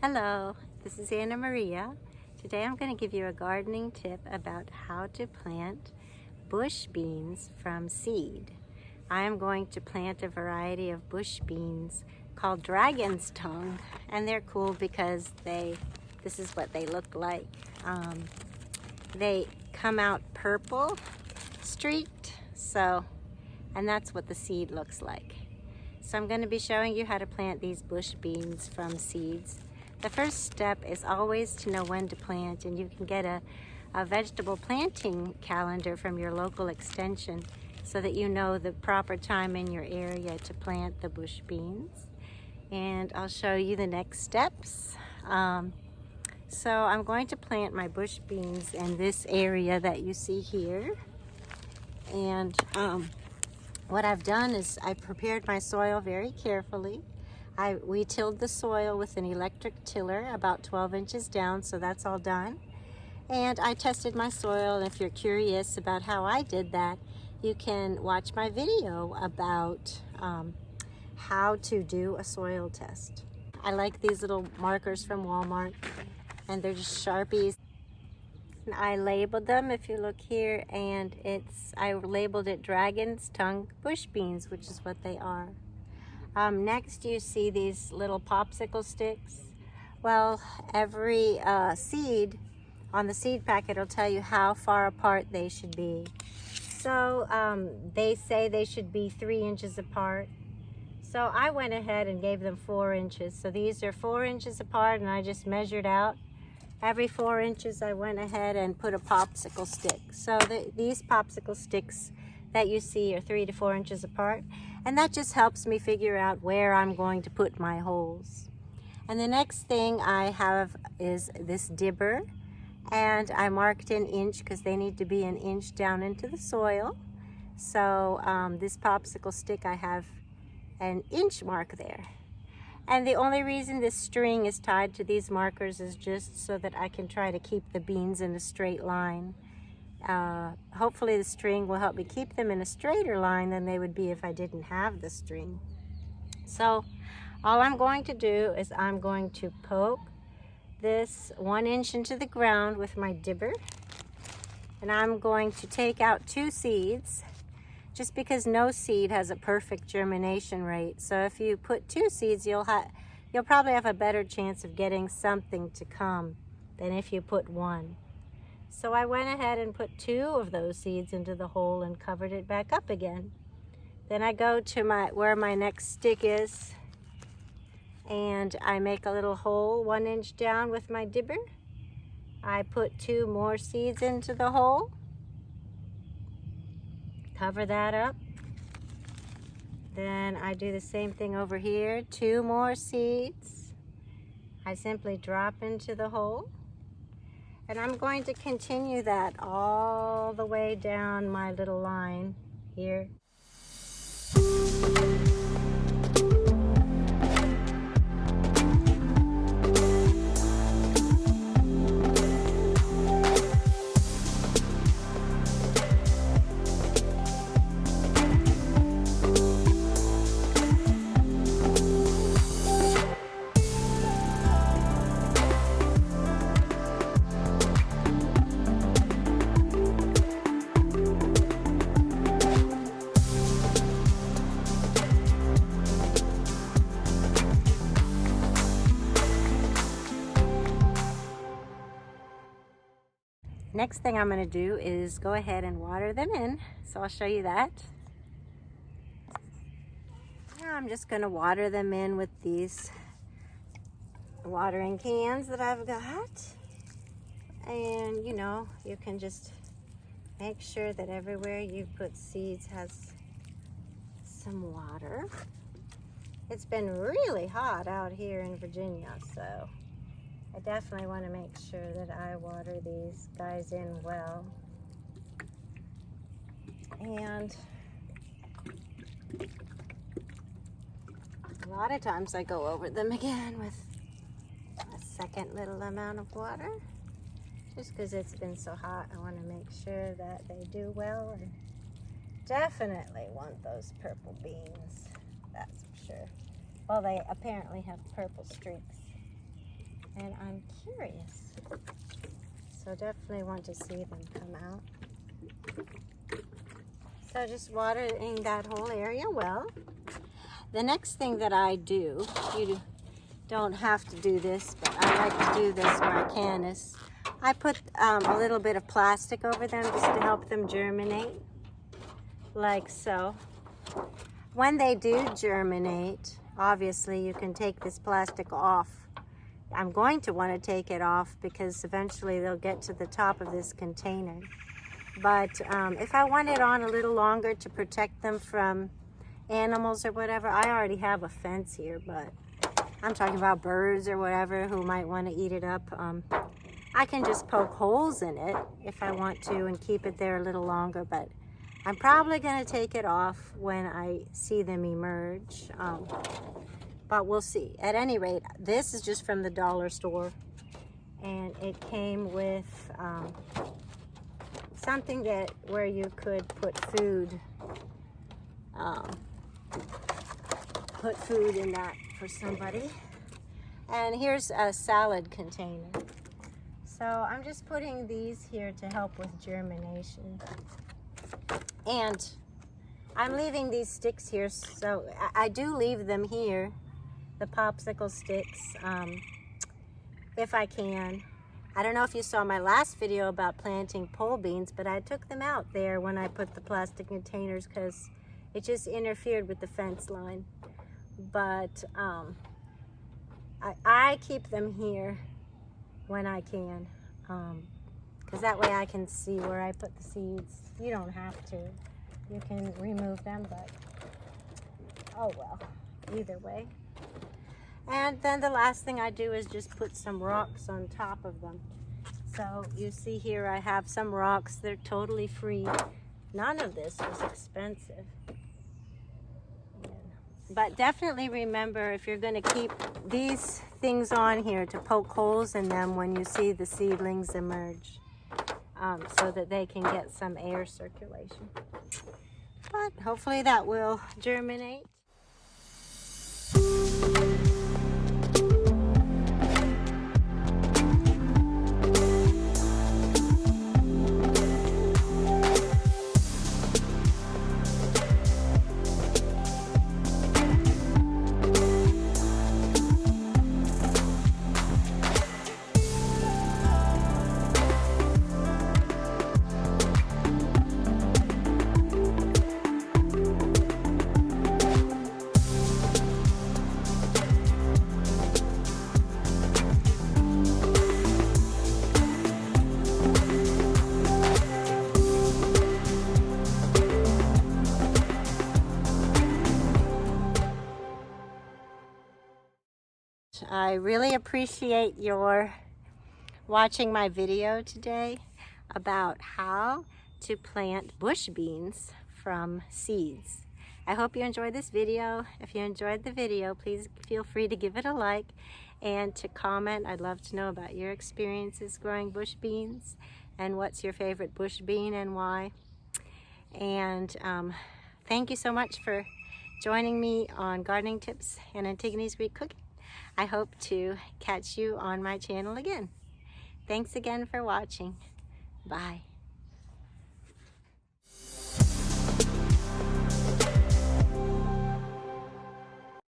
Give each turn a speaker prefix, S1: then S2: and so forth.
S1: Hello, this is Anna Maria. Today I'm going to give you a gardening tip about how to plant bush beans from seed. I am going to plant a variety of bush beans called dragon's tongue, and they're cool because this is what they look like. They come out purple streaked, and that's what the seed looks like. So I'm going to be showing you how to plant these bush beans from seeds. The first step is always to know when to plant, and you can get a vegetable planting calendar from your local extension so that you know the proper time in your area to plant the bush beans. And I'll show you the next steps. So I'm going to plant my bush beans in this area that you see here. And what I've done is I prepared my soil very carefully. We tilled the soil with an electric tiller about 12 inches down, so that's all done. And I tested my soil, and if you're curious about how I did that, you can watch my video about how to do a soil test. I like these little markers from Walmart, and they're just Sharpies. And I labeled them, if you look here, and I labeled it Dragon's Tongue bush beans, which is what they are. Next you see these little popsicle sticks. Well, every seed on the seed packet will tell you how far apart they should be. So they say they should be 3 inches apart. So I went ahead and gave them 4 inches. So these are 4 inches apart, and I just measured out. Every 4 inches I went ahead and put a popsicle stick. So these popsicle sticks that you see are 3 to 4 inches apart, and that just helps me figure out where I'm going to put my holes. And the next thing I have is this dibber, and I marked an inch because they need to be an inch down into the soil. So this popsicle stick, I have an inch mark there. And the only reason this string is tied to these markers is just so that I can try to keep the beans in a straight line. Hopefully the string will help me keep them in a straighter line than they would be if I didn't have the string. So all I'm going to do is I'm going to poke this 1 inch into the ground with my dibber, and I'm going to take out 2 seeds, just because no seed has a perfect germination rate. So if you put 2 seeds, you'll probably have a better chance of getting something to come than if you put 1. So I went ahead and put 2 of those seeds into the hole and covered it back up again. Then I go to where my next stick is, and I make a little hole 1 inch down with my dibber. I put 2 more seeds into the hole, cover that up. Then I do the same thing over here, 2 more seeds. I simply drop into the hole. And I'm going to continue that all the way down my little line here. Next thing I'm going to do is go ahead and water them in. So I'll show you that. Now I'm just going to water them in with these watering cans that I've got. And you know, you can just make sure that everywhere you put seeds has some water. It's been really hot out here in Virginia, so I definitely want to make sure that I water these guys in well. And a lot of times I go over them again with a second little amount of water. Just because it's been so hot, I want to make sure that they do well. And definitely want those purple beans, that's for sure. Well, they apparently have purple streaks. and I'm curious. So definitely want to see them come out. So just watering that whole area well. The next thing that I do, you don't have to do this, but I like to do this where I can, is I put a little bit of plastic over them just to help them germinate, like so. When they do germinate, obviously you can take this plastic off. I'm going to want to take it off because eventually they'll get to the top of this container. But if I want it on a little longer to protect them from animals or whatever, I already have a fence here, but I'm talking about birds or whatever who might want to eat it up. I can just poke holes in it if I want to and keep it there a little longer, but I'm probably going to take it off when I see them emerge. But we'll see. At any rate, this is just from the dollar store, and it came with something where you could put food in that for somebody. And here's a salad container. So I'm just putting these here to help with germination. And I'm leaving these sticks here, so I do leave them here, the popsicle sticks, if I can. I don't know if you saw my last video about planting pole beans, but I took them out there when I put the plastic containers because it just interfered with the fence line. But I keep them here when I can, because that way I can see where I put the seeds. You don't have to. You can remove them, but oh well, either way. And then the last thing I do is just put some rocks on top of them. So you see here I have some rocks. They're totally free. None of this was expensive. But definitely remember, if you're going to keep these things on here, to poke holes in them when you see the seedlings emerge, so that they can get some air circulation. But hopefully that will germinate. I really appreciate your watching my video today about how to plant bush beans from seeds. I hope you enjoyed this video. If you enjoyed the video, please feel free to give it a like and to comment. I'd love to know about your experiences growing bush beans and what's your favorite bush bean and why. And thank you so much for joining me on Gardening Tips and Antigone's Greek Cooking. I hope to catch you on my channel again. Thanks again for watching. Bye.